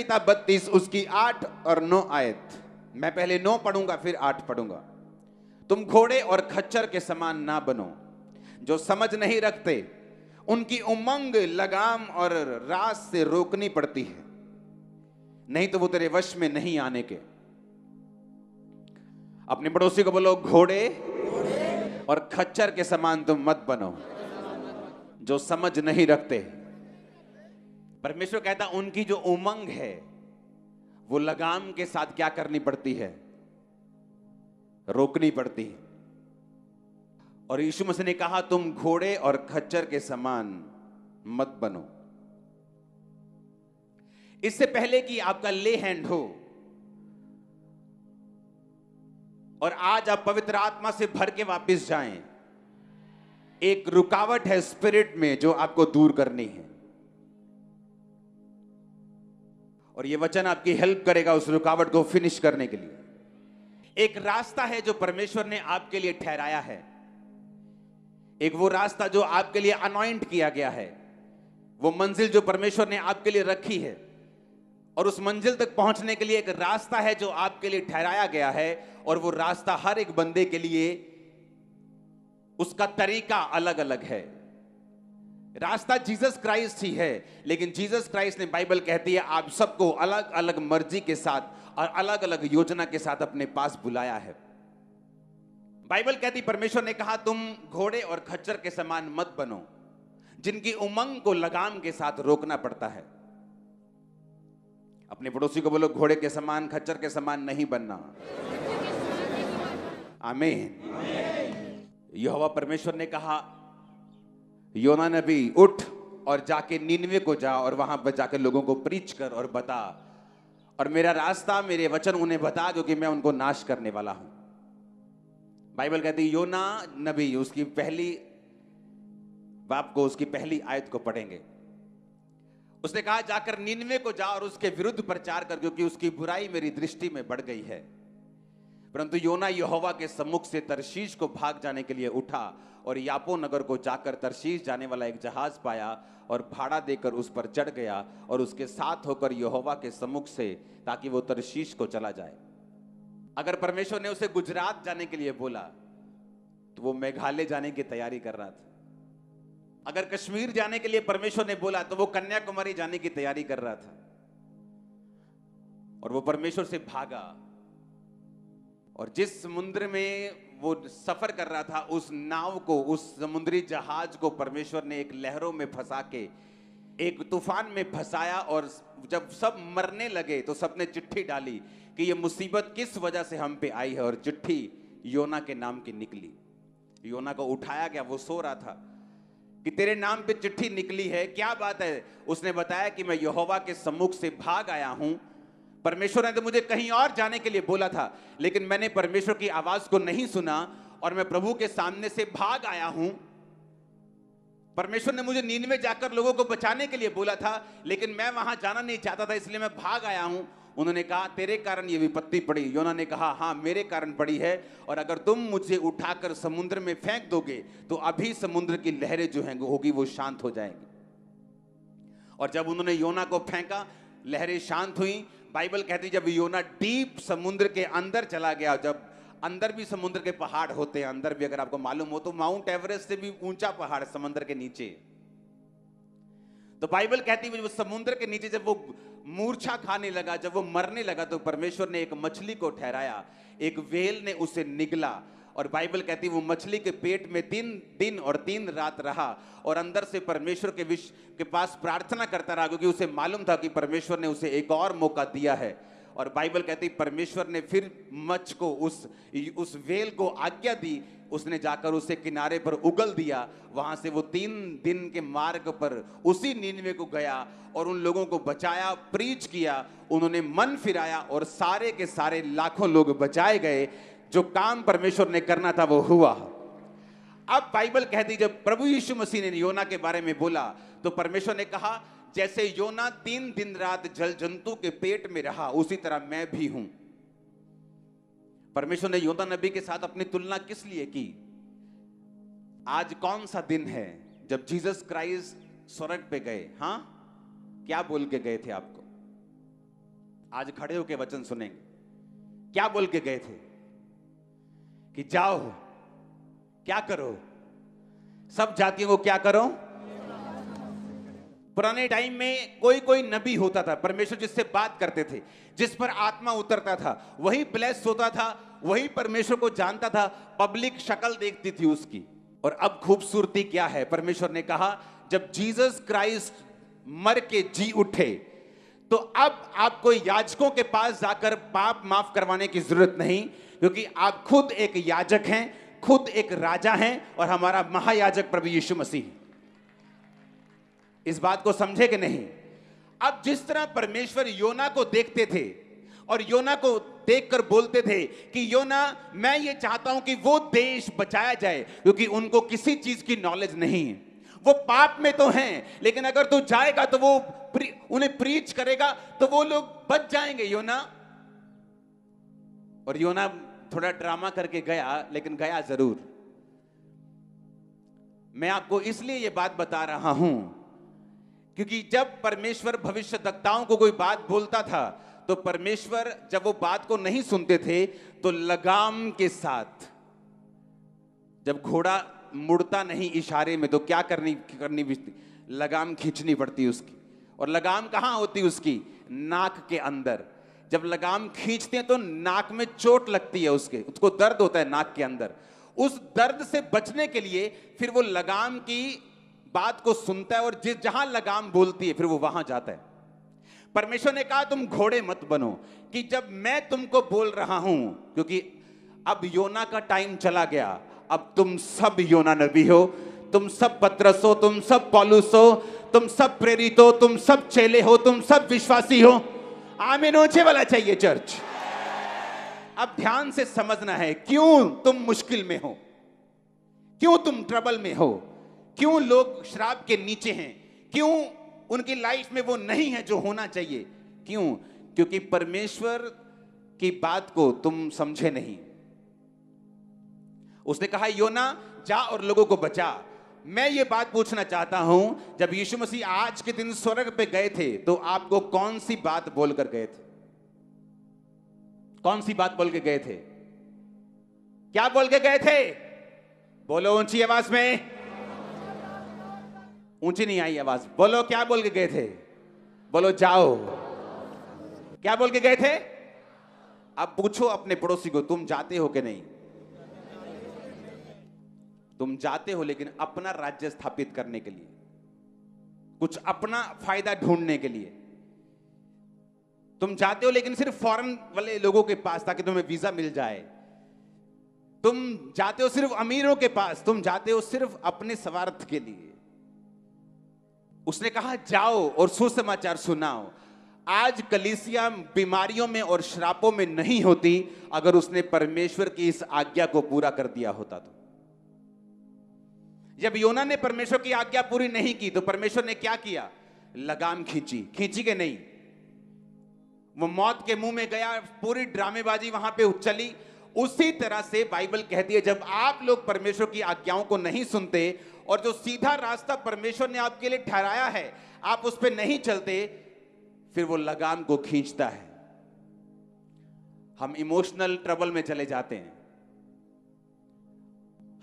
संहिता 32 उसकी 8 और 9 आयत। मैं पहले 9 पढ़ूंगा फिर 8 पढ़ूंगा। तुम घोड़े और खच्चर के समान ना बनो जो समझ नहीं रखते, उनकी उमंग लगाम और रास से रोकनी पड़ती है, नहीं तो वो तेरे वश में नहीं आने के। अपने पड़ोसी को बोलो, घोड़े और खच्चर के समान तुम मत बनो जो समझ नहीं रखते। परमेश्वर कहता उनकी जो उमंग है वो लगाम के साथ क्या करनी पड़ती है? रोकनी पड़ती है। और यीशु मसीह ने कहा तुम घोड़े और खच्चर के समान मत बनो। इससे पहले कि आपका ले हैंड हो और आज आप पवित्र आत्मा से भर के वापस जाएं, एक रुकावट है स्पिरिट में जो आपको दूर करनी है, और यह वचन आपकी हेल्प करेगा उस रुकावट को फिनिश करने के लिए। एक रास्ता है जो परमेश्वर ने आपके लिए ठहराया है, एक वो रास्ता जो आपके लिए अनॉइंट किया गया है, वो मंजिल जो परमेश्वर ने आपके लिए रखी है, और उस मंजिल तक पहुंचने के लिए एक रास्ता है जो आपके लिए ठहराया गया है, और वो रास्ता हर एक बंदे के लिए उसका तरीका अलग अलग है। रास्ता जीसस क्राइस्ट ही है, लेकिन जीसस क्राइस्ट ने, बाइबल कहती है, आप सबको अलग अलग मर्जी के साथ और अलग अलग योजना के साथ अपने पास बुलाया है। बाइबल कहती, परमेश्वर ने कहा तुम घोड़े और खच्चर के समान मत बनो जिनकी उमंग को लगाम के साथ रोकना पड़ता है। अपने पड़ोसी को बोलो, घोड़े के समान खच्चर के समान नहीं बनना। आमीन। यहोवा परमेश्वर ने कहा, योना नबी उठ और जाके नीनवे को जा और वहां पर जाकर लोगों को प्रीच कर और बता, और मेरा रास्ता, मेरे वचन उन्हें बता दो कि मैं उनको नाश करने वाला हूं। बाइबल कहती है योना नबी, उसकी पहली बाप को, उसकी पहली आयत को पढ़ेंगे। उसने कहा जाकर नीनवे को जा और उसके विरुद्ध प्रचार कर, क्योंकि उसकी बुराई मेरी दृष्टि में बढ़ गई है। परंतु योना यहोवा के सम्मुख से तरशीश को भाग जाने के लिए उठा और यापो नगर को जाकर तरशीश जाने वाला एक जहाज पाया और भाड़ा देकर उस पर चढ़ गया और उसके साथ होकर यहोवा के सम्मुख से, ताकि वो तरशीश को चला जाए। अगर परमेश्वर ने उसे गुजरात जाने के लिए बोला तो वो मेघालय जाने की तैयारी कर रहा था। अगर कश्मीर जाने के लिए परमेश्वर ने बोला तो वो कन्याकुमारी जाने की तैयारी कर रहा था। और वो परमेश्वर से भागा, और जिस समुद्र में वो सफर कर रहा था, उस नाव को, उस समुद्री जहाज को परमेश्वर ने एक लहरों में फंसा के एक तूफान में फंसाया। और जब सब मरने लगे तो सबने चिट्ठी डाली कि ये मुसीबत किस वजह से हम पे आई है, और चिट्ठी योना के नाम की निकली। योना को उठाया गया, वो सो रहा था, कि तेरे नाम पे चिट्ठी निकली है, क्या बात है? उसने बताया कि मैं यहोवा के सम्मुख से भाग आया हूं। परमेश्वर ने तो मुझे कहीं और जाने के लिए बोला था, लेकिन मैंने परमेश्वर की आवाज को नहीं सुना और मैं प्रभु के सामने से भाग आया हूं। परमेश्वर ने मुझे नीनवे जाकर लोगों को बचाने के लिए बोला था, लेकिन मैं वहां जाना नहीं चाहता था, इसलिए मैं भाग आया हूं। उन्होंने कहा तेरे कारण ये विपत्ति पड़ी। योना ने कहा हाँ, मेरे कारण पड़ी है, और अगर तुम मुझे उठाकर समुद्र में फेंक दोगे तो अभी समुद्र की लहरें जो हैं होगी वो शांत हो जाएंगी। और जब उन्होंने योना को फेंका, लहरें शांत हुई। बाइबल कहती जब योना डीप समुद्र के अंदर चला गया, जब अंदर भी समुद्र के पहाड़ होते हैं, अंदर भी, अगर आपको मालूम हो तो माउंट एवरेस्ट से भी ऊंचा पहाड़ समुद्र के नीचे। तो बाइबल कहती है जब समुद्र के नीचे जब वो मूर्छा खाने लगा, जब वो मरने लगा, तो परमेश्वर ने एक मछली को ठहराया, एक व्हेल ने उसे निगला। और बाइबल कहती है वो मछली के पेट में 3 दिन और 3 रात रहा, और अंदर से परमेश्वर के पास प्रार्थना करता रहा, क्योंकि उसे मालूम था कि परमेश्वर ने उसे एक और मौका दिया है। और बाइबल कहती परमेश्वर ने फिर मछ को, उस व्हेल को आज्ञा दी, उसने जाकर उसे किनारे पर उगल दिया। वहां से वो 3 दिन के मार्ग पर उसी नीनवे को गया और उन लोगों को बचाया, प्रीच किया, उन्होंने मन फिराया, और सारे के सारे लाखों लोग बचाए गए। जो काम परमेश्वर ने करना था वो हुआ। अब बाइबल कहती जब प्रभु यीशु मसीह ने योना के बारे में बोला तो परमेश्वर ने कहा जैसे योना 3 दिन रात जल जंतु के पेट में रहा, उसी तरह मैं भी हूं। परमेश्वर ने योना नबी के साथ अपनी तुलना किस लिए की? आज कौन सा दिन है जब जीसस क्राइस्ट स्वर्ग पे गए? हाँ, क्या बोल के गए थे आपको? आज खड़े होकर वचन सुनेंगे। क्या बोल के गए थे कि जाओ क्या करो, सब जातियों को क्या करो। पुराने टाइम में कोई कोई नबी होता था, परमेश्वर जिससे बात करते थे, जिस पर आत्मा उतरता था, वही ब्लेस्ड होता था, वही परमेश्वर को जानता था, पब्लिक शक्ल देखती थी उसकी। और अब खूबसूरती क्या है, परमेश्वर ने कहा जब जीसस क्राइस्ट मर के जी उठे तो अब आपको याजकों के पास जाकर पाप माफ करवाने की जरूरत नहीं, क्योंकि आप खुद एक याजक हैं, खुद एक राजा हैं, और हमारा महायाजक प्रभु यीशु मसीह। इस बात को समझे कि नहीं? अब जिस तरह परमेश्वर योना को देखते थे और योना को देखकर बोलते थे कि योना, मैं ये चाहता हूं कि वो देश बचाया जाए, क्योंकि उनको किसी चीज की नॉलेज नहीं है, वो पाप में तो हैं, लेकिन अगर तू जाएगा तो वो उन्हें प्रीच करेगा तो वो लोग बच जाएंगे योना। और योना थोड़ा ड्रामा करके गया, लेकिन गया जरूर। मैं आपको इसलिए ये बात बता रहा हूं क्योंकि जब परमेश्वर भविष्यद्वक्ताओं को कोई बात बोलता था तो परमेश्वर जब वो बात को नहीं सुनते थे तो लगाम के साथ, जब घोड़ा मुड़ता नहीं इशारे में, तो क्या करनी लगाम खींचनी पड़ती उसकी। और लगाम कहां होती उसकी? नाक के अंदर। जब लगाम खींचते हैं तो नाक में चोट लगती है, उसको दर्द होता है नाक के अंदर। उस दर्द से बचने के लिए फिर वो लगाम की बात को सुनता है, और जहां लगाम बोलती है फिर वो वहां जाता है। परमेश्वर ने कहा तुम घोड़े मत बनो, कि जब मैं तुमको बोल रहा हूं, क्योंकि अब योना का टाइम चला गया, अब तुम सब योना नबी हो, तुम सब पतरस हो, तुम सब पौलुस हो, तुम सब प्रेरित हो, तुम सब चेले हो, तुम सब विश्वासी हो। आमीन ऊंचे वाला चाहिए चर्च। अब ध्यान से समझना है, क्यों तुम मुश्किल में हो, क्यों तुम ट्रबल में हो, क्यों लोग श्राप के नीचे हैं, क्यों उनकी लाइफ में वो नहीं है जो होना चाहिए। क्यों? क्योंकि परमेश्वर की बात को तुम समझे नहीं। उसने कहा योना जा और लोगों को बचा। मैं ये बात पूछना चाहता हूं, जब यीशु मसीह आज के दिन स्वर्ग पे गए थे तो आपको कौन सी बात बोलकर गए थे? कौन सी बात बोल के गए थे? क्या बोल के गए थे? बोलो ऊंची आवाज में। ऊंची नहीं आई आवाज, बोलो क्या बोल के गए थे? बोलो जाओ। क्या बोल के गए थे? अब पूछो अपने पड़ोसी को, तुम जाते हो कि नहीं? तुम जाते हो, लेकिन अपना राज्य स्थापित करने के लिए, कुछ अपना फायदा ढूंढने के लिए तुम जाते हो, लेकिन सिर्फ फॉरेन वाले लोगों के पास ताकि तुम्हें वीजा मिल जाए। तुम जाते हो सिर्फ अमीरों के पास, तुम जाते हो सिर्फ अपने स्वार्थ के लिए। उसने कहा जाओ और सुसमाचार सुनाओ। आज कलीसिया बीमारियों में और श्रापों में नहीं होती अगर उसने परमेश्वर की इस आज्ञा को पूरा कर दिया होता तो। जब योना ने परमेश्वर की आज्ञा पूरी नहीं की तो परमेश्वर ने क्या किया? लगाम खींची। खींची के नहीं? वो मौत के मुंह में गया, पूरी ड्रामेबाजी वहां पे चली। उसी तरह से बाइबल कहती है, जब आप लोग परमेश्वर की आज्ञाओं को नहीं सुनते और जो सीधा रास्ता परमेश्वर ने आपके लिए ठहराया है आप उस पर नहीं चलते, फिर वो लगाम को खींचता है। हम इमोशनल ट्रबल में चले जाते हैं,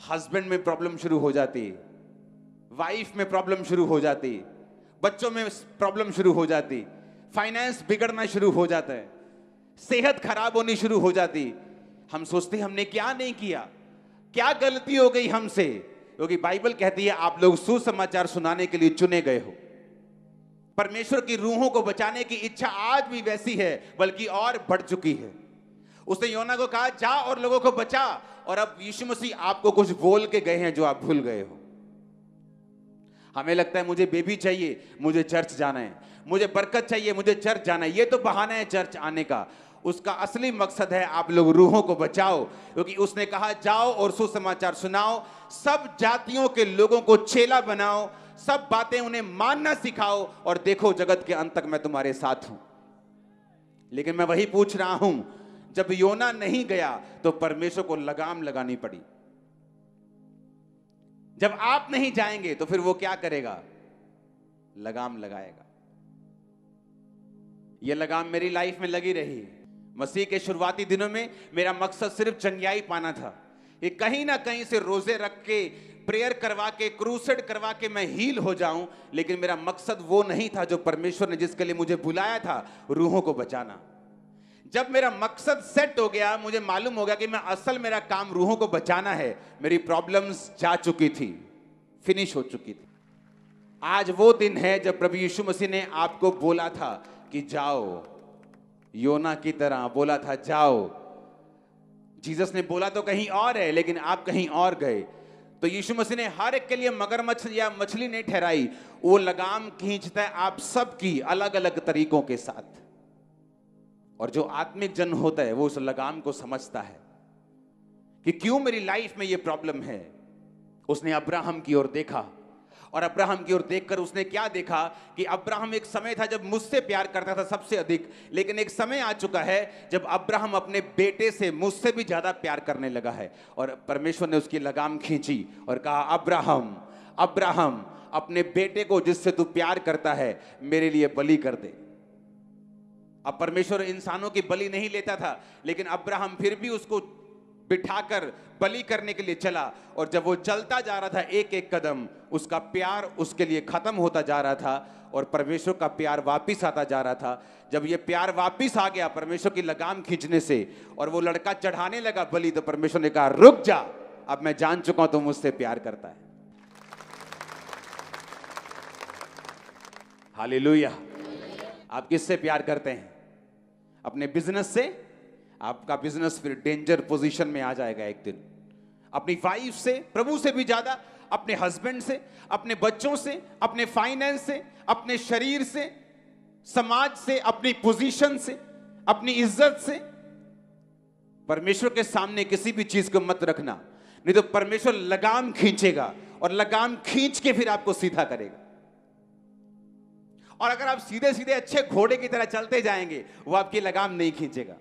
हस्बैंड में प्रॉब्लम शुरू हो जाती, वाइफ में प्रॉब्लम शुरू हो जाती, बच्चों में प्रॉब्लम शुरू हो जाती, फाइनेंस बिगड़ना शुरू हो जाता है, सेहत खराब होनी शुरू हो जाती। हम सोचते हमने क्या नहीं किया, क्या गलती हो गई हमसे, क्योंकि बाइबल कहती है आप लोग सुसमाचार सुनाने के लिए चुने गए हो। परमेश्वर की रूहों को बचाने की इच्छा आज भी वैसी है, बल्कि और बढ़ चुकी है। उसने योना को कहा जा और लोगों को बचा, और अब यीशु मसीह आपको कुछ बोल के गए हैं जो आप भूल गए हो। हमें लगता है मुझे बेबी चाहिए, मुझे चर्च जाना है, मुझे बरकत चाहिए, मुझे चर्च जाना है। ये तो बहाना है चर्च आने का। उसका असली मकसद है आप लोग रूहों को बचाओ, क्योंकि उसने कहा जाओ और सुसमाचार सुनाओ, सब जातियों के लोगों को चेला बनाओ, सब बातें उन्हें मानना सिखाओ, और देखो जगत के अंत तक मैं तुम्हारे साथ हूं। लेकिन मैं वही पूछ रहा हूं, जब योना नहीं गया तो परमेश्वर को लगाम लगानी पड़ी। जब आप नहीं जाएंगे तो फिर वो क्या करेगा? लगाम लगाएगा। ये लगाम मेरी लाइफ में लगी रही। मसीह के शुरुआती दिनों में मेरा मकसद सिर्फ चंगियाई पाना था। ये कहीं ना कहीं से रोजे रख के, प्रेयर करवा के, क्रूसेड करवा के मैं हील हो जाऊं, लेकिन मेरा मकसद वो नहीं था जो परमेश्वर ने जिसके लिए मुझे बुलाया था, रूहों को बचाना। जब मेरा मकसद सेट हो गया, मुझे मालूम हो गया कि मैं असल मेरा काम रूहों को बचाना है, मेरी प्रॉब्लम्स जा चुकी थी, फिनिश हो चुकी थी। आज वो दिन है जब प्रभु यीशु मसीह ने आपको बोला था कि जाओ, योना की तरह बोला था जाओ। जीसस ने बोला तो कहीं और है, लेकिन आप कहीं और गए। तो यीशु मसीह ने हर एक के लिए मगरमच्छ या मछली नहीं ठहराई, वो लगाम खींचता है आप सबकी अलग अलग तरीकों के साथ। और जो आत्मिक जन होता है वो उस लगाम को समझता है कि क्यों मेरी लाइफ में ये प्रॉब्लम है। उसने अब्राहम की ओर देखा, और अब्राहम की ओर देखकर उसने क्या देखा कि अब्राहम एक समय था जब मुझसे प्यार करता था सबसे अधिक, लेकिन एक समय आ चुका है जब अब्राहम अपने बेटे से मुझसे भी ज्यादा प्यार करने लगा है। और परमेश्वर ने उसकी लगाम खींची और कहा, अब्राहम, अब्राहम, अपने बेटे को जिससे तू प्यार करता है मेरे लिए बलि कर दे। अब परमेश्वर इंसानों की बलि नहीं लेता था, लेकिन अब्राहम फिर भी उसको बिठाकर बलि करने के लिए चला। और जब वो चलता जा रहा था एक एक कदम, उसका प्यार उसके लिए खत्म होता जा रहा था और परमेश्वर का प्यार वापिस आता जा रहा था। जब ये प्यार वापिस आ गया परमेश्वर की लगाम खींचने से, और वो लड़का चढ़ाने लगा बलि, तो परमेश्वर ने कहा, रुक जा, अब मैं जान चुका हूं तुम मुझसे प्यार करता है। हालेलुया। आप किससे प्यार करते हैं? अपने बिजनेस से? आपका बिजनेस फिर डेंजर पोजीशन में आ जाएगा एक दिन। अपनी वाइफ से, प्रभु से भी ज्यादा, अपने हस्बैंड से, अपने बच्चों से, अपने फाइनेंस से, अपने शरीर से, समाज से, अपनी पोजीशन से, अपनी इज्जत से। परमेश्वर के सामने किसी भी चीज को मत रखना, नहीं तो परमेश्वर लगाम खींचेगा और लगाम खींच के फिर आपको सीधा करेगा। और अगर आप सीधे सीधे अच्छे घोड़े की तरह चलते जाएंगे, वो आपकी लगाम नहीं खींचेगा।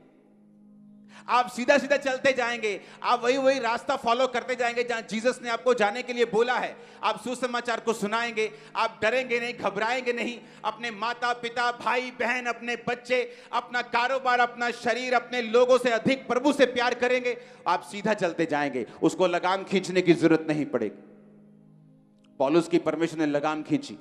आप सीधा सीधा चलते जाएंगे, आप वही वही रास्ता फॉलो करते जाएंगे जहां जीसस ने आपको जाने के लिए बोला है। आप सुसमाचार को सुनाएंगे, आप डरेंगे नहीं, घबराएंगे नहीं। अपने माता पिता, भाई बहन, अपने बच्चे, अपना कारोबार, अपना शरीर, अपने लोगों से अधिक प्रभु से प्यार करेंगे। आप सीधा चलते जाएंगे, उसको लगाम खींचने की जरूरत नहीं पड़ेगी। पौलुस की परमेश्वर ने लगाम खींची।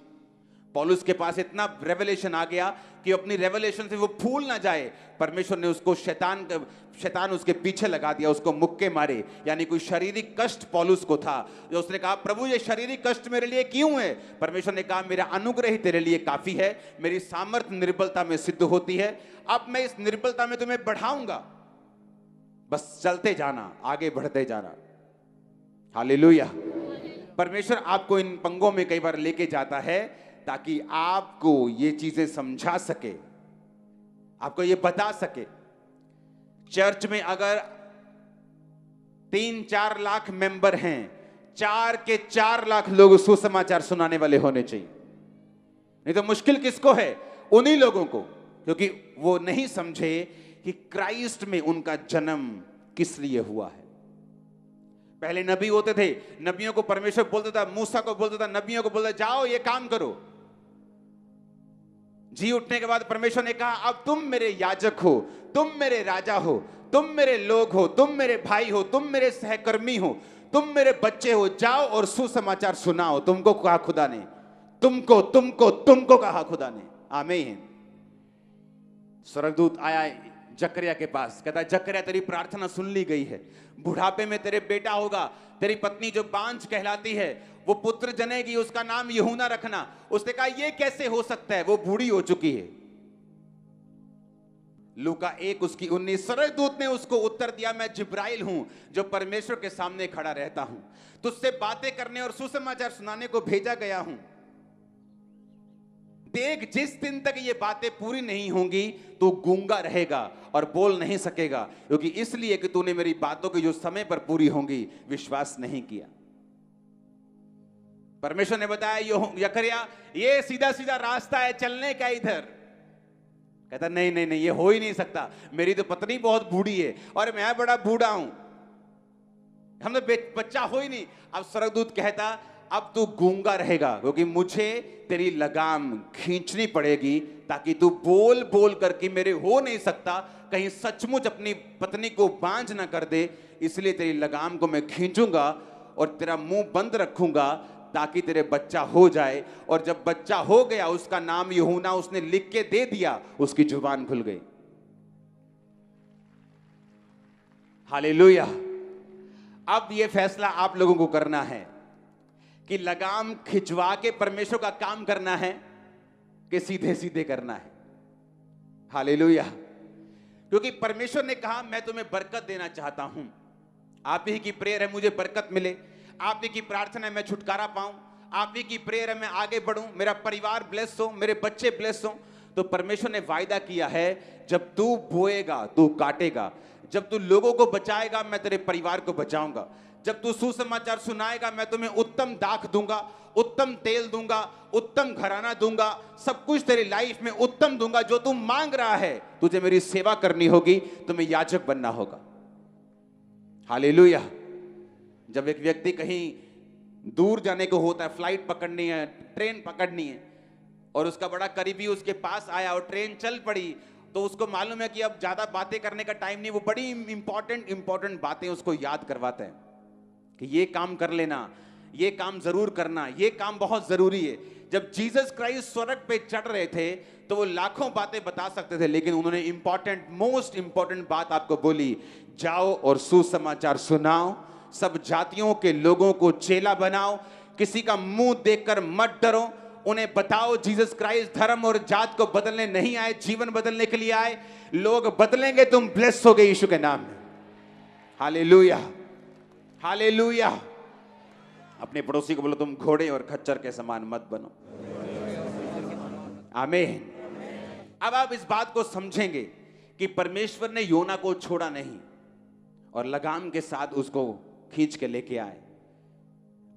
पौलुस के पास इतना रेवलेशन आ गया कि अपनी रेवलेशन से वो भूल ना जाए। परमेश्वर ने उसको शैतान उसके पीछे लगा दिया, उसको मुक्के मारे। यानी कोई शारीरिक कष्ट पौलुस को था, जो उसने कहा, प्रभु ये शारीरिक कष्ट मेरे लिए क्यों है? परमेश्वर ने कहा, मेरा अनुग्रह ही तेरे लिए काफी है, मेरी सामर्थ्य निर्बलता में सिद्ध होती है। अब मैं इस निर्बलता में तुम्हें बढ़ाऊंगा, बस चलते जाना, आगे बढ़ते जाना। हालेलुया। परमेश्वर आपको इन पंगों में कई बार लेके जाता है ताकि आपको ये चीजें समझा सके, आपको ये बता सके। चर्च में अगर 3-4 लाख मेंबर हैं, 4 के 4 लाख लोग सुसमाचार सुनाने वाले होने चाहिए। नहीं तो मुश्किल किसको है? उन्हीं लोगों को, क्योंकि वो नहीं समझे कि क्राइस्ट में उनका जन्म किस लिए हुआ है। पहले नबी होते थे, नबियों को परमेश्वर बोलता था, मूसा को बोलता था, नबियों को बोलता, जाओ ये काम करो। जी उठने के बाद परमेश्वर ने कहा, अब तुम मेरे याजक हो, तुम मेरे राजा हो, तुम मेरे लोग हो, तुम मेरे भाई हो, तुम मेरे सहकर्मी हो, तुम मेरे बच्चे हो, जाओ और सुसमाचार सुनाओ। तुमको कहा खुदा ने, तुमको तुमको तुमको कहा खुदा ने। आमीन। स्वर्गदूत आया जकरिया के पास, कहता है, जकरिया तेरी प्रार्थना सुन ली गई है, बुढ़ापे में तेरे बेटा होगा, तेरी पत्नी जो बांझ कहलाती है वो पुत्र जनेगी, उसका नाम यूहन्ना रखना। उसने कहा, ये कैसे हो सकता है, वो बूढ़ी हो चुकी है। लूका 1:19। स्वर्गदूत ने उसको उत्तर दिया, मैं जिब्राइल हूं जो परमेश्वर के सामने खड़ा रहता हूं, तुझसे बातें करने और सुसमाचार सुनाने को भेजा गया हूं। देख, जिस दिन तक ये बातें पूरी नहीं होंगी तू गूंगा रहेगा और बोल नहीं सकेगा, क्योंकि इसलिए कि तूने मेरी बातों की जो समय पर पूरी होंगी विश्वास नहीं किया। परमेश्वर ने बताया, जकरिया ये सीधा सीधा रास्ता है चलने का इधर। कहता, नहीं नहीं नहीं, ये हो ही नहीं सकता, मेरी तो पत्नी बहुत बूढ़ी है और मैं बड़ा बूढ़ा हूं, हम तो बच्चा हो ही नहीं। अब स्वर्गदूत कहता, अब तू गूंगा रहेगा, क्योंकि मुझे तेरी लगाम खींचनी पड़ेगी, ताकि तू बोल बोल करके मेरे हो नहीं सकता, कहीं सचमुच अपनी पत्नी को बांझ ना कर दे, इसलिए तेरी लगाम को मैं खींचूंगा और तेरा मुंह बंद रखूंगा ताकि तेरे बच्चा हो जाए। और जब बच्चा हो गया, उसका नाम यूहन्ना उसने लिख के दे दिया, उसकी जुबान खुल गई। हालेलुया। अब यह फैसला आप लोगों को करना है कि लगाम खिंचवा के परमेश्वर का काम करना है कि सीधे सीधे करना है। हालेलुया। क्योंकि परमेश्वर ने कहा मैं तुम्हें बरकत देना चाहता हूं, आप ही की प्रेयर है मुझे बरकत मिले, आप ही की प्रार्थना है मैं छुटकारा पाऊं, आप ही की प्रेयर है मैं आगे बढ़ूं, मेरा परिवार ब्लेस हो, मेरे बच्चे ब्लेस हो। तो परमेश्वर ने वायदा किया है, जब तू बोएगा तू काटेगा, जब तू लोगों को बचाएगा मैं तेरे परिवार को बचाऊंगा, जब तू सुसमाचार सुनाएगा मैं तुम्हें उत्तम दाख दूंगा, उत्तम तेल दूंगा, उत्तम घराना दूंगा, सब कुछ तेरी लाइफ में उत्तम दूंगा। जो तू मांग रहा है, तुझे मेरी सेवा करनी होगी, तुम्हें याजक बनना होगा। हालेलुया। जब एक व्यक्ति कहीं दूर जाने को होता है, फ्लाइट पकड़नी है, ट्रेन पकड़नी है, और उसका बड़ा करीबी उसके पास आया और ट्रेन चल पड़ी, तो उसको मालूम है कि अब ज्यादा बातें करने का टाइम नहीं, वो बड़ी इंपॉर्टेंट बातें उसको याद करवाते हैं कि ये काम कर लेना, ये काम जरूर करना, ये काम बहुत जरूरी है। जब जीसस क्राइस्ट स्वर्ग पे चढ़ रहे थे तो वो लाखों बातें बता सकते थे, लेकिन उन्होंने मोस्ट इंपॉर्टेंट बात आपको बोली, जाओ और सुसमाचार सुनाओ, सब जातियों के लोगों को चेला बनाओ, किसी का मुंह देखकर मत डरो, उन्हें बताओ जीसस क्राइस्ट धर्म और जात को बदलने नहीं आए, जीवन बदलने के लिए आए। लोग बदलेंगे, तुम ब्लेस हो गए यीशु के नाम में। Hallelujah, hallelujah. अपने पड़ोसी को बोलो, तुम घोड़े और खच्चर के समान मत बनो। आमीन। अब आप इस बात को समझेंगे कि परमेश्वर ने योना को छोड़ा नहीं और लगाम के साथ उसको खींच के लेके आए।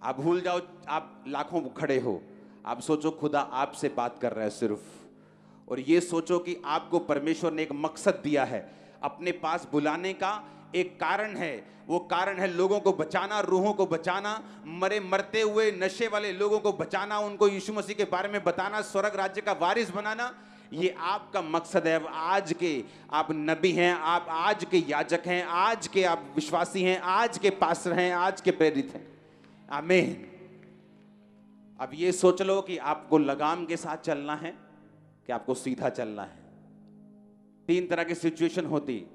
आप भूल जाओ आप लाखों खड़े हो, आप सोचो खुदा आपसे बात कर रहा है सिर्फ, और ये सोचो कि आपको परमेश्वर ने एक मकसद दिया है, अपने पास बुलाने का एक कारण है। वो कारण है लोगों को बचाना, रूहों को बचाना, मरे मरते हुए नशे वाले लोगों को बचाना, उनको यीशु मसीह के बारे में बताना, स्वर्ग राज्य का वारिस बनाना। ये आपका मकसद है। आज के आप नबी हैं, आप आज के याजक हैं, आज के आप विश्वासी हैं, आज के पास्टर हैं, आज के प्रेरित हैं। आमीन। अब ये सोच लो कि आपको लगाम के साथ चलना है कि आपको सीधा चलना है। तीन तरह की सिचुएशन होती।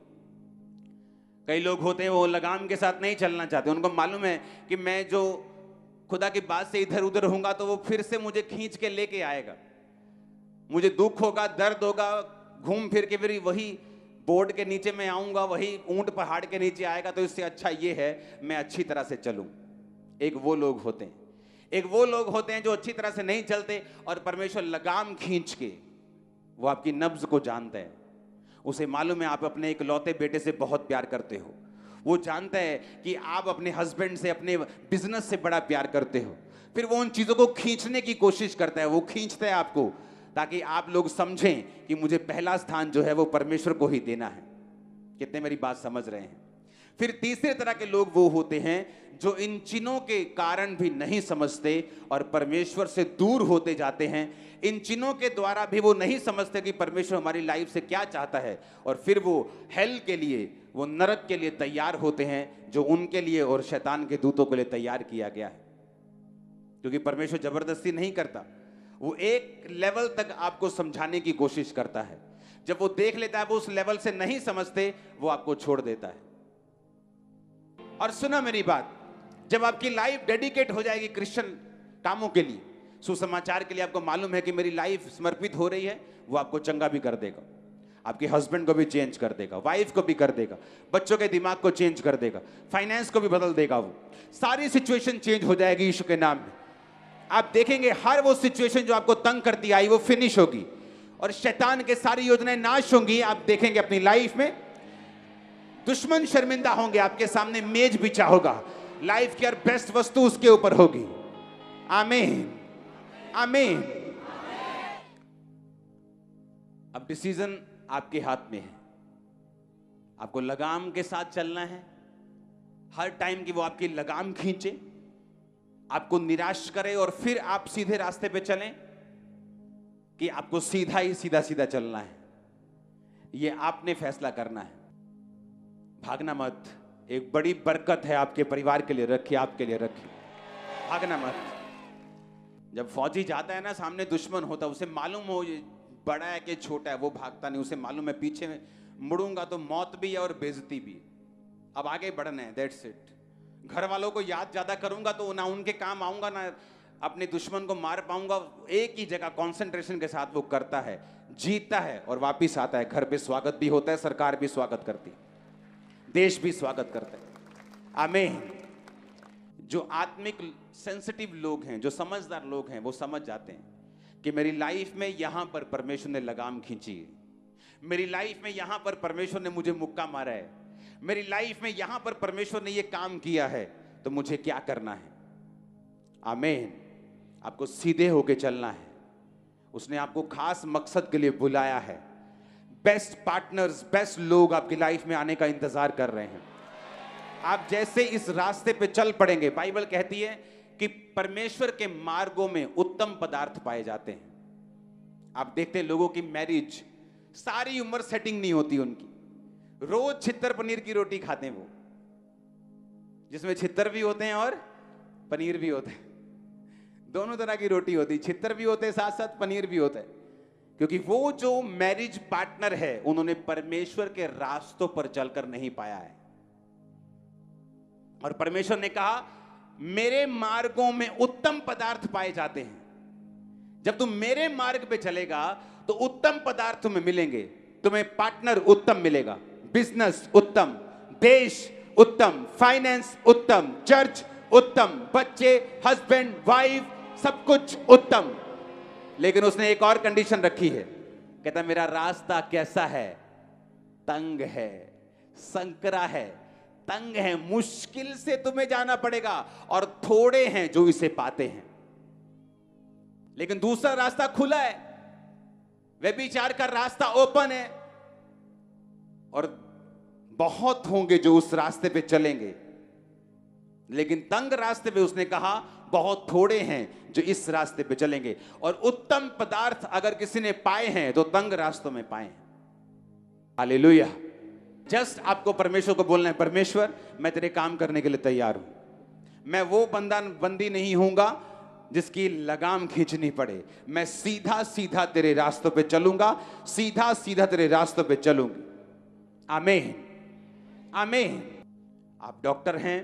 कई लोग होते हैं वो लगाम के साथ नहीं चलना चाहते, उनको मालूम है कि मैं जो खुदा की बात से इधर उधर होऊंगा तो वो फिर से मुझे खींच के लेके आएगा, मुझे दुख होगा, दर्द होगा, घूम फिर के फिर वही बोर्ड के नीचे मैं आऊंगा, वही ऊंट पहाड़ के नीचे आएगा। तो इससे अच्छा ये है मैं अच्छी तरह से चलूं। एक वो लोग होते हैं, एक वो लोग होते हैं जो अच्छी तरह से नहीं चलते और परमेश्वर लगाम खींच के वो आपकी नब्ज को जानता है। उसे मालूम है आप अपने इकलौते बेटे से बहुत प्यार करते हो, वो जानता है कि आप अपने हस्बैंड से, अपने बिजनेस से बड़ा प्यार करते हो। फिर वो उन चीजों को खींचने की कोशिश करता है, वो खींचता है आपको ताकि आप लोग समझें कि मुझे पहला स्थान जो है वो परमेश्वर को ही देना है। कितने मेरी बात समझ रहे हैं? फिर तीसरे तरह के लोग वो होते हैं जो इन चिन्हों के कारण भी नहीं समझते और परमेश्वर से दूर होते जाते हैं। इन चिन्हों के द्वारा भी वो नहीं समझते कि परमेश्वर हमारी लाइफ से क्या चाहता है, और फिर वो हेल के लिए, वो नरक के लिए तैयार होते हैं, जो उनके लिए और शैतान के दूतों के लिए तैयार किया गया है। क्योंकि परमेश्वर जबरदस्ती नहीं करता, वो एक लेवल तक आपको समझाने की कोशिश करता है। जब वो देख लेता है वो उस लेवल से नहीं समझते, वो आपको छोड़ देता है। और सुना मेरी बात, जब आपकी लाइफ डेडिकेट हो जाएगी क्रिश्चियन कामों के लिए, सुसमाचार के लिए, आपको मालूम है कि मेरी लाइफ समर्पित हो रही है, वो आपको चंगा भी कर देगा, आपके हस्बैंड को भी चेंज कर देगा, वाइफ को भी कर देगा, बच्चों के दिमाग को चेंज कर देगा, फाइनेंस को भी बदल देगा। वो सारी सिचुएशन चेंज हो जाएगी यीशु के नाम में। आप देखेंगे हर वो सिचुएशन जो आपको तंग करती आई वो फिनिश होगी और शैतान के सारी योजनाएं नाश होंगी। आप देखेंगे अपनी लाइफ में दुश्मन शर्मिंदा होंगे, आपके सामने मेज बिछा होगा, लाइफ की हर बेस्ट वस्तु उसके ऊपर होगी। आमीन, आमीन। अब डिसीजन आपके हाथ में है, आपको लगाम के साथ चलना है। हर टाइम की वो आपकी लगाम खींचे, आपको निराश करे और फिर आप सीधे रास्ते पे चलें, कि आपको सीधा ही सीधा सीधा चलना है, ये आपने फैसला करना है। भागना मत। एक बड़ी बरकत है आपके परिवार के लिए रखी, आपके लिए रखी। भागना मत। जब फौजी जाता है ना, सामने दुश्मन होता है, उसे मालूम हो ये बड़ा है कि छोटा है, वो भागता नहीं। उसे मालूम है पीछे में मुड़ूंगा तो मौत भी है और बेइज्जती भी। अब आगे बढ़ना है, दैट्स इट। घर वालों को याद ज्यादा करूंगा तो ना उनके काम आऊंगा, ना अपने दुश्मन को मार पाऊंगा। एक ही जगह कंसंट्रेशन के साथ वो करता है, जीतता है और वापिस आता है। घर पे स्वागत भी होता है, सरकार भी स्वागत करती, देश भी स्वागत करता है। आमीन। जो आत्मिक सेंसिटिव लोग हैं, जो समझदार लोग हैं, वो समझ जाते हैं कि मेरी लाइफ में यहां पर परमेश्वर ने लगाम खींची है, मेरी लाइफ में यहां पर परमेश्वर ने मुझे मुक्का मारा है, मेरी लाइफ में यहां पर परमेश्वर ने ये काम किया है, तो मुझे क्या करना है। आमीन। आपको सीधे होके चलना है। उसने आपको खास मकसद के लिए बुलाया है। बेस्ट पार्टनर्स, बेस्ट लोग आपकी लाइफ में आने का इंतजार कर रहे हैं। आप जैसे इस रास्ते पे चल पड़ेंगे, बाइबल कहती है कि परमेश्वर के मार्गों में उत्तम पदार्थ पाए जाते हैं। आप देखते हैं लोगों की मैरिज, सारी उम्र सेटिंग नहीं होती उनकी, रोज छित्तर पनीर की रोटी खाते हैं वो, जिसमें छित्तर भी होते हैं और पनीर भी होते हैं। दोनों तरह की रोटी होती, छित्तर भी होते हैं, साथ साथ पनीर भी होता है। क्योंकि वो जो मैरिज पार्टनर है, उन्होंने परमेश्वर के रास्तों पर चलकर नहीं पाया है। और परमेश्वर ने कहा मेरे मार्गों में उत्तम पदार्थ पाए जाते हैं। जब तुम मेरे मार्ग पे चलेगा तो उत्तम पदार्थ तुम्हें मिलेंगे। तुम्हें पार्टनर उत्तम मिलेगा, बिजनेस उत्तम, देश उत्तम, फाइनेंस उत्तम, चर्च उत्तम, बच्चे, हस्बैंड, वाइफ, सब कुछ उत्तम। लेकिन उसने एक और कंडीशन रखी है, कहता मेरा रास्ता कैसा है, तंग है, संकरा है, तंग है, मुश्किल से तुम्हें जाना पड़ेगा, और थोड़े हैं जो इसे पाते हैं। लेकिन दूसरा रास्ता खुला है, व्यभिचार का रास्ता ओपन है, और बहुत होंगे जो उस रास्ते पे चलेंगे। लेकिन तंग रास्ते पे उसने कहा बहुत थोड़े हैं जो इस रास्ते पे चलेंगे। और उत्तम पदार्थ अगर किसी ने पाए हैं तो तंग रास्तों में पाए हैं। हालेलुया। जस्ट आपको परमेश्वर को बोलना है, परमेश्वर मैं तेरे काम करने के लिए तैयार हूं। मैं वो बंदी नहीं हूंगा जिसकी लगाम खींचनी पड़े। मैं सीधा सीधा तेरे रास्तों पे चलूंगा, सीधा सीधा तेरे रास्तों पे चलूंगी। आमीन, आमीन। आप डॉक्टर हैं,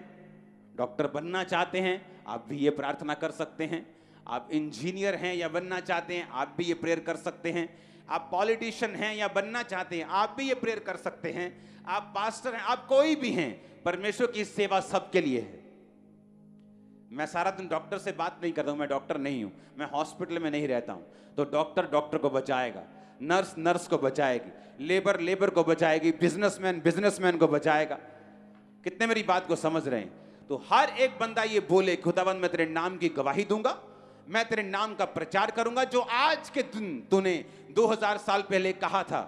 डॉक्टर बनना चाहते हैं, आप भी ये प्रार्थना कर सकते हैं। आप इंजीनियर हैं या बनना चाहते हैं, आप भी ये प्रेयर कर सकते हैं। आप पॉलिटिशियन हैं या बनना चाहते हैं, आप भी ये प्रेयर कर सकते हैं। आप पास्टर हैं, आप कोई भी हैं, परमेश्वर की सेवा सबके लिए है। मैं सारा दिन डॉक्टर से बात नहीं करता हूं, मैं डॉक्टर नहीं हूं, मैं हॉस्पिटल में नहीं रहता हूं। तो डॉक्टर डॉक्टर को बचाएगा, नर्स नर्स को बचाएगी, लेबर लेबर को बचाएगी, बिजनेसमैन बिजनेसमैन को बचाएगा। कितने मेरी बात को समझ रहे हैं? तो हर एक बंदा ये बोले, खुदावंद मैं तेरे नाम की गवाही दूंगा, मैं तेरे नाम का प्रचार करूंगा। जो आज के दिन तूने 2000 साल पहले कहा था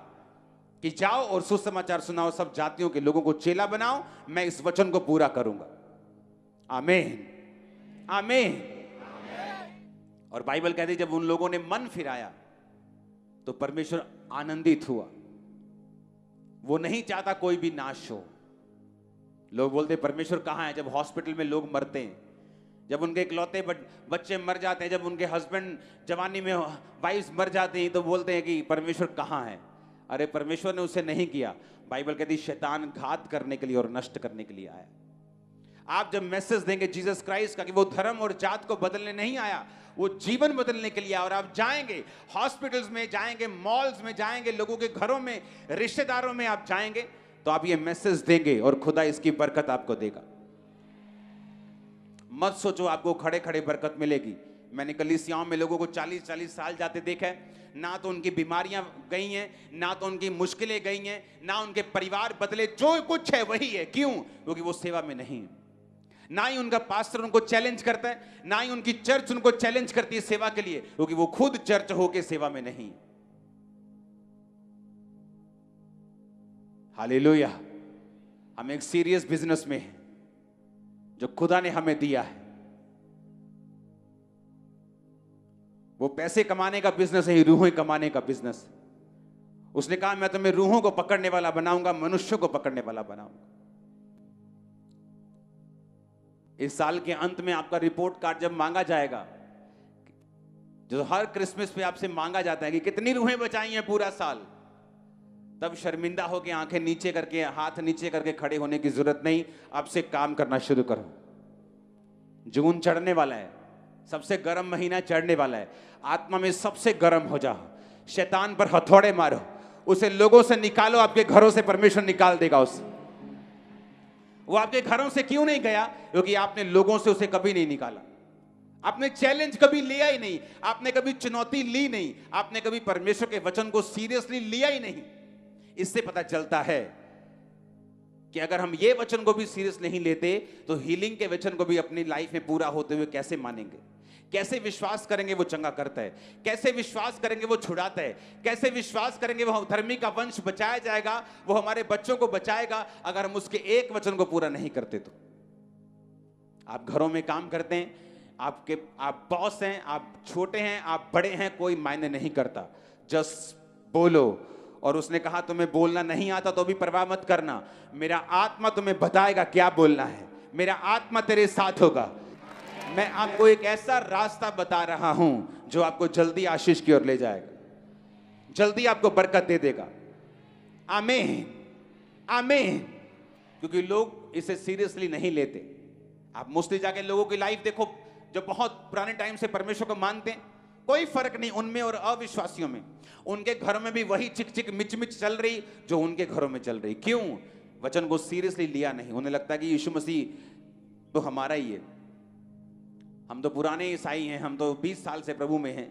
कि जाओ और सुसमाचार सुनाओ, सब जातियों के लोगों को चेला बनाओ, मैं इस वचन को पूरा करूंगा। आमीन, आमीन। और बाइबल कहती है जब उन लोगों ने मन फिराया तो परमेश्वर आनंदित हुआ। वो नहीं चाहता कोई भी नाश हो। लोग बोलते परमेश्वर कहां है? जब हॉस्पिटल में लोग मरते हैं, जब उनके इकलौते बच्चे मर जाते हैं, जब उनके हस्बैंड जवानी में वाइफ्स मर जाती हैं, तो बोलते हैं कि परमेश्वर कहां है? अरे परमेश्वर ने उसे नहीं किया। बाइबल कहती है शैतान घात करने के लिए और नष्ट करने के लिए आया। आप जब मैसेज देंगे जीसस क्राइस्ट का कि वो धर्म और जात को बदलने नहीं आया, वो जीवन बदलने के लिए आया, और आप जाएंगे हॉस्पिटल्स में, जाएंगे मॉल्स में, जाएंगे लोगों के घरों में, रिश्तेदारों में आप जाएंगे, तो आप ये मैसेज देंगे और खुदा इसकी बरकत आपको देगा। मत सोचो आपको खड़े खड़े बरकत मिलेगी। मैंने कलीसियाओं में लोगों को 40-40 साल जाते देखा है, ना तो उनकी बीमारियां गई हैं, ना तो उनकी मुश्किलें गई हैं, ना उनके परिवार बदले, जो कुछ है वही है। क्यों? क्योंकि वो सेवा में नहीं है। ना ही उनका पास्टर उनको चैलेंज करता है, ना ही उनकी चर्च उनको चैलेंज करती है सेवा के लिए, क्योंकि वो खुद चर्च होके सेवा में नहीं। हालेलुया। हम एक सीरियस बिजनेस में हैं जो खुदा ने हमें दिया है। वो पैसे कमाने का बिजनेस है, रूहें कमाने का बिजनेस। उसने कहा मैं तुम्हें रूहों को पकड़ने वाला बनाऊंगा, मनुष्यों को पकड़ने वाला बनाऊंगा। इस साल के अंत में आपका रिपोर्ट कार्ड जब मांगा जाएगा, जो हर क्रिसमस पे आपसे मांगा जाता है कि कितनी रूहें बचाई हैं पूरा साल, तब शर्मिंदा होकर आंखें नीचे करके, हाथ नीचे करके खड़े होने की जरूरत नहीं। आपसे काम करना शुरू करो। जून चढ़ने वाला है, सबसे गर्म महीना चढ़ने वाला है। आत्मा में सबसे गर्म हो जाओ, शैतान पर हथौड़े मारो, उसे लोगों से निकालो। आपके घरों से परमेश्वर निकाल देगा उसे। वो आपके घरों से क्यों नहीं गया? क्योंकि आपने लोगों से उसे कभी नहीं निकाला। आपने चैलेंज कभी लिया ही नहीं, आपने कभी चुनौती ली नहीं, आपने कभी परमेश्वर के वचन को सीरियसली लिया ही नहीं। इससे पता चलता है कि अगर हम ये वचन को भी सीरियस नहीं लेते तो हीलिंग के वचन को भी अपनी लाइफ में पूरा होते हुए कैसे मानेंगे? कैसे विश्वास करेंगे वो चंगा करता है? कैसे विश्वास करेंगे वो छुड़ाता है? कैसे विश्वास करेंगे वो धर्मी का वंश बचाया जाएगा, वो हमारे बच्चों को बचाएगा, अगर हम उसके एक वचन को पूरा नहीं करते तो? आप घरों में काम करते हैं, आप बॉस हैं, आप छोटे हैं, आप बड़े हैं, कोई मायने नहीं करता, जस्ट बोलो। और उसने कहा तुम्हें बोलना नहीं आता तो भी परवाह मत करना, मेरा आत्मा तुम्हें बताएगा क्या बोलना है, मेरा आत्मा तेरे साथ होगा। मैं आपको एक ऐसा रास्ता बता रहा हूं जो आपको जल्दी आशीष की ओर ले जाएगा, जल्दी आपको बरकत दे देगा। आमीन, आमीन। क्योंकि लोग इसे सीरियसली नहीं लेते। आप मोस्टली जाके लोगों की लाइफ देखो जो बहुत पुराने टाइम से परमेश्वर को मानते हैं, कोई फर्क नहीं उनमें और अविश्वासियों में। उनके घरों में भी वही चिक चिक मिच मिच चल रही जो उनके घरों में चल रही। क्यों? वचन को सीरियसली लिया नहीं। उन्हें लगता है कि यीशु मसीह तो हमारा ही है, हम तो पुराने ईसाई हैं, हम तो 20 साल से प्रभु में हैं।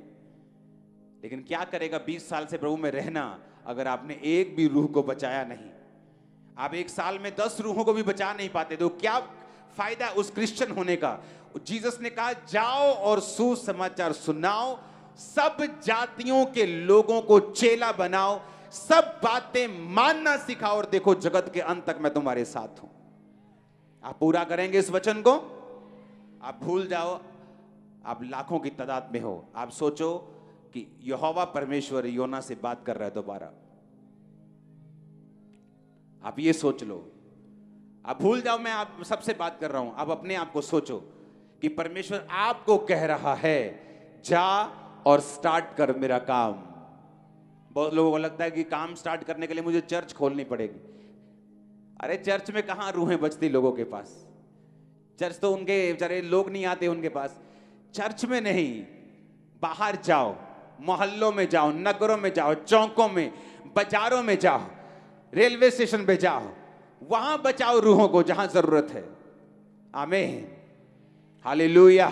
लेकिन क्या करेगा 20 साल से प्रभु में रहना अगर आपने एक भी रूह को बचाया नहीं? आप एक साल में 10 रूहों को भी बचा नहीं पाते तो क्या फायदा उस क्रिश्चियन होने का? जीसस ने कहा जाओ और सुसमाचार सुनाओ, सब जातियों के लोगों को चेला बनाओ, सब बातें मानना सिखाओ और देखो जगत के अंत तक मैं तुम्हारे साथ हूं। आप पूरा करेंगे इस वचन को? आप भूल जाओ आप लाखों की तादाद में हो। आप सोचो कि यहोवा परमेश्वर योना से बात कर रहा है दोबारा। आप ये सोच लो। आप भूल जाओ मैं आप सबसे बात कर रहा हूं। आप अपने आप को सोचो कि परमेश्वर आपको कह रहा है जा और स्टार्ट कर मेरा काम। बहुत लोगों को लगता है कि काम स्टार्ट करने के लिए मुझे चर्च खोलनी पड़ेगी। अरे चर्च में कहां रूहें बचती लोगों के पास? चर्च तो उनके बेचारे लोग नहीं आते उनके पास। चर्च में नहीं, बाहर जाओ, मोहल्लों में जाओ, नगरों में जाओ, चौकों में, बाजारों में जाओ, रेलवे स्टेशन पे जाओ, वहां बचाओ रूहों को जहां जरूरत है। आमीन, हालेलुया।